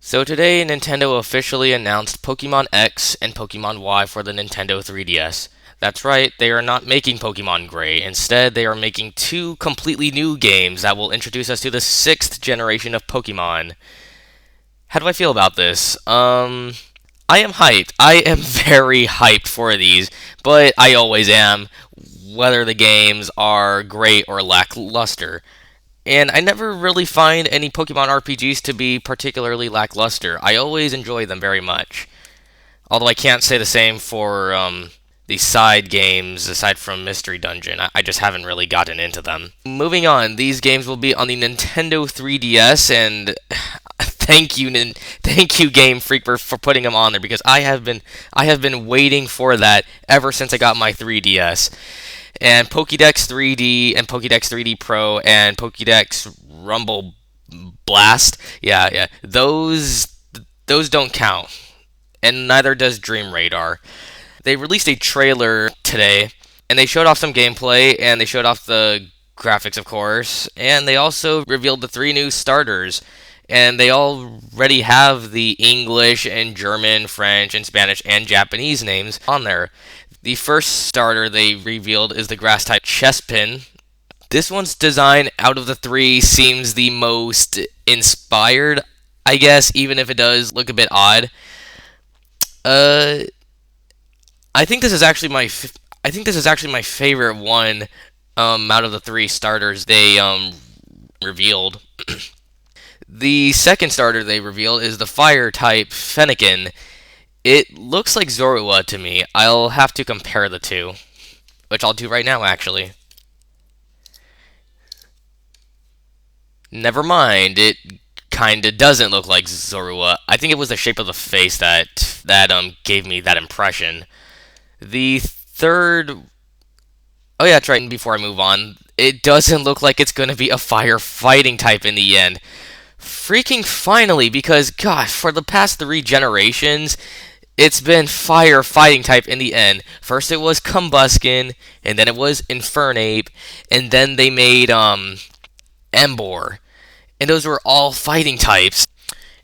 So today, Nintendo officially announced Pokemon X and Pokemon Y for the Nintendo 3DS. That's right, they are not making Pokemon Gray. Instead, they are making two completely new games that will introduce us to the sixth generation of Pokemon. How do I feel about this? I am hyped. I am very hyped for these, but I always am, whether the games are great or lackluster. And I never really find any Pokemon RPGs to be particularly lackluster. I always enjoy them very much. Although I can't say the same for the side games aside from Mystery Dungeon. I just haven't really gotten into them. Moving on, these games will be on the Nintendo 3DS, and thank you, Game Freak, for putting them on there because I have been waiting for that ever since I got my 3DS. And Pokédex 3D and Pokédex 3D Pro and Pokédex Rumble Blast, yeah, those don't count, and neither does Dream Radar. They released a trailer today, and they showed off some gameplay, and they showed off the graphics, of course, and they also revealed the three new starters. And they already have the English and German, French, and Spanish and Japanese names on there. The first starter they revealed is the grass type Chespin. This one's design out of the three seems the most inspired, I guess, even if it does look a bit odd. Uh, I think this is actually my favorite one out of the three starters they revealed. The second starter they revealed is the fire type Fennekin. It looks like Zorua to me. I'll have to compare the two, which I'll do right now, actually. Never mind, it kinda doesn't look like Zorua. I think it was the shape of the face that gave me that impression. The third, oh yeah, that's right. Before I move on, it doesn't look like it's gonna be a fire fighting type in the end. Freaking finally, because gosh, for the past three generations, it's been fire fighting type in the end. First it was Combuskin, and then it was Infernape, and then they made Emboar. And those were all fighting types.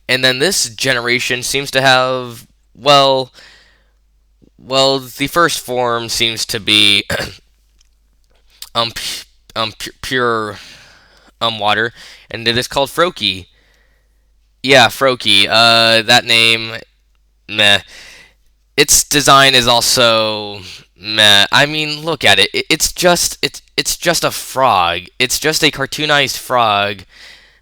And then this generation seems to have the first form seems to be pure water, and it is called Froakie. Yeah, Froakie. That name, meh. Its design is also meh. I mean, look at it. It's just a frog. It's just a cartoonized frog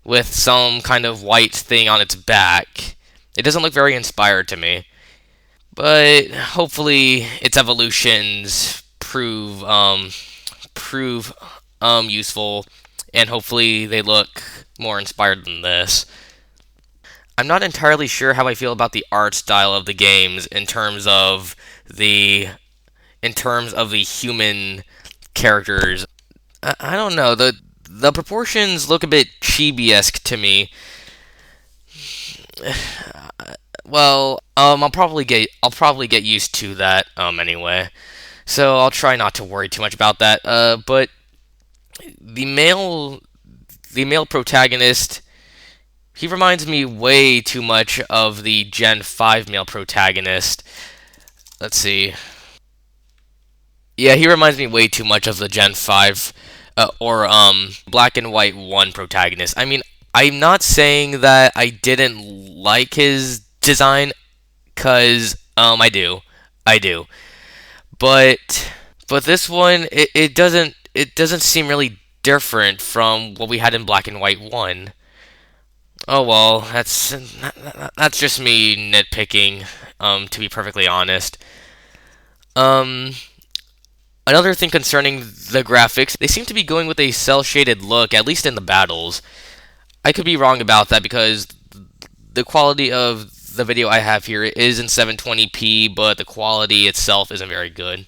with some kind of white thing on its back. It doesn't look very inspired to me. But hopefully its evolutions prove useful, and hopefully they look more inspired than this. I'm not entirely sure how I feel about the art style of the games the in terms of the human characters. I don't know. The proportions look a bit chibi-esque to me. Well, I'll probably get used to that anyway. So I'll try not to worry too much about that. But the male the male protagonist, he reminds me way too much of the Gen 5 male protagonist. Let's see. Yeah, he reminds me way too much of the Gen 5 or Black and White 1 protagonist. I mean, I'm not saying that I didn't like his design, cuz I do. I do. But this one it doesn't seem really different from what we had in Black and White 1. Oh well, that's just me nitpicking, to be perfectly honest. Um, Another thing concerning the graphics, they seem to be going with a cel-shaded look, at least in the battles. I could be wrong about that because the quality of the video I have here is in 720p, but the quality itself isn't very good.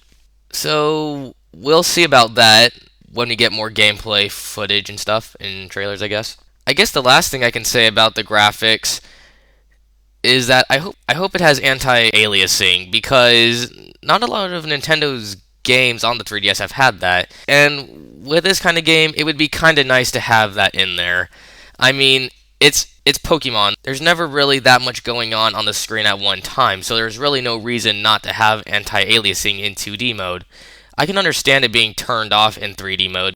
So, we'll see about that when we get more gameplay footage and stuff in trailers, I guess. I guess the last thing I can say about the graphics is that I hope it has anti-aliasing because not a lot of Nintendo's games on the 3DS have had that. And with this kind of game, it would be kind of nice to have that in there. I mean, it's Pokemon. There's never really that much going on the screen at one time, so there's really no reason not to have anti-aliasing in 2D mode. I can understand it being turned off in 3D mode.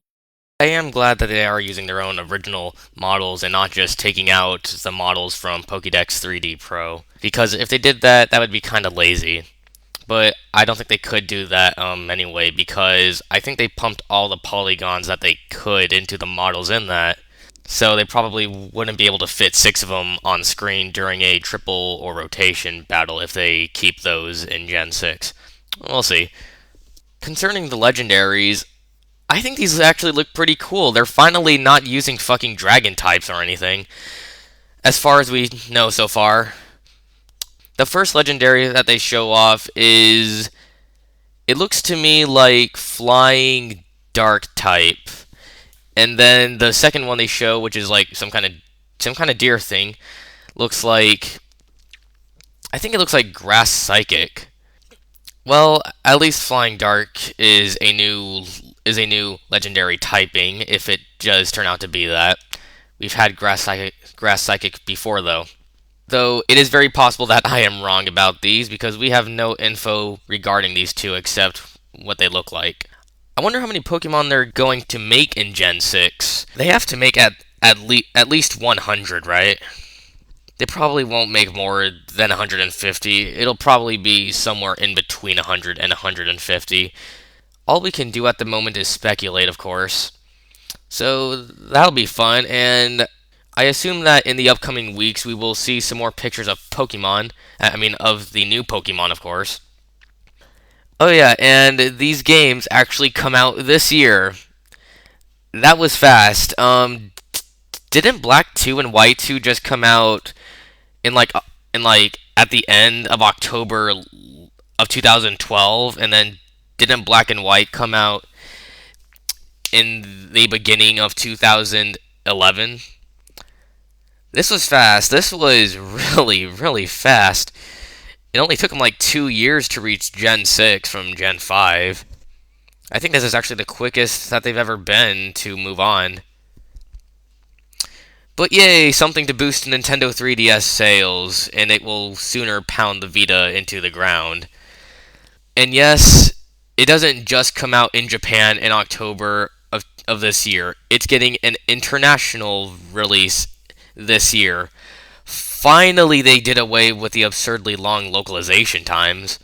I am glad that they are using their own original models and not just taking out the models from Pokédex 3D Pro. Because if they did that, that would be kind of lazy. But I don't think they could do that anyway, because I think they pumped all the polygons that they could into the models in that. So they probably wouldn't be able to fit 6 of them on screen during a triple or rotation battle if they keep those in Gen 6. We'll see. Concerning the legendaries, I think these actually look pretty cool. They're finally not using fucking dragon types or anything, as far as we know so far. The first legendary that they show off is, it looks to me like flying dark type. And then the second one they show, which is like some kind of deer thing, looks like, I think it looks like grass psychic. Well, at least Flying Dark is a new legendary typing if it does turn out to be that. We've had grass psychic before though. Though it is very possible that I am wrong about these because we have no info regarding these two except what they look like. I wonder how many Pokemon they're going to make in Gen 6. They have to make at least 100, right? They probably won't make more than 150. It'll probably be somewhere in between 100 and 150. All we can do at the moment is speculate, of course. So that'll be fun, and I assume that in the upcoming weeks we will see some more pictures of Pokemon. I mean, of the new Pokemon, of course. Oh yeah, and these games actually come out this year. That was fast. Didn't Black 2 and White 2 just come out in like at the end of October of 2012, and then didn't Black and White come out in the beginning of 2011? This was fast. This was really, really fast. It only took them like 2 years to reach Gen 6 from Gen 5. I think this is actually the quickest that they've ever been to move on. But yay, something to boost Nintendo 3DS sales, and it will sooner pound the Vita into the ground. And yes, it doesn't just come out in Japan in October of this year. It's getting an international release this year. Finally, they did away with the absurdly long localization times.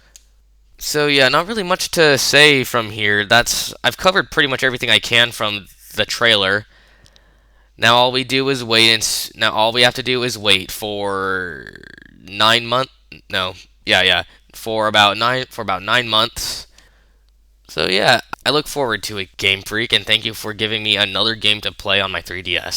So yeah, not really much to say from here. I've covered pretty much everything I can from the trailer. Now all we have to do is wait for 9 months. No, yeah, for about 9 months. So yeah, I look forward to it, Game Freak, and thank you for giving me another game to play on my 3DS.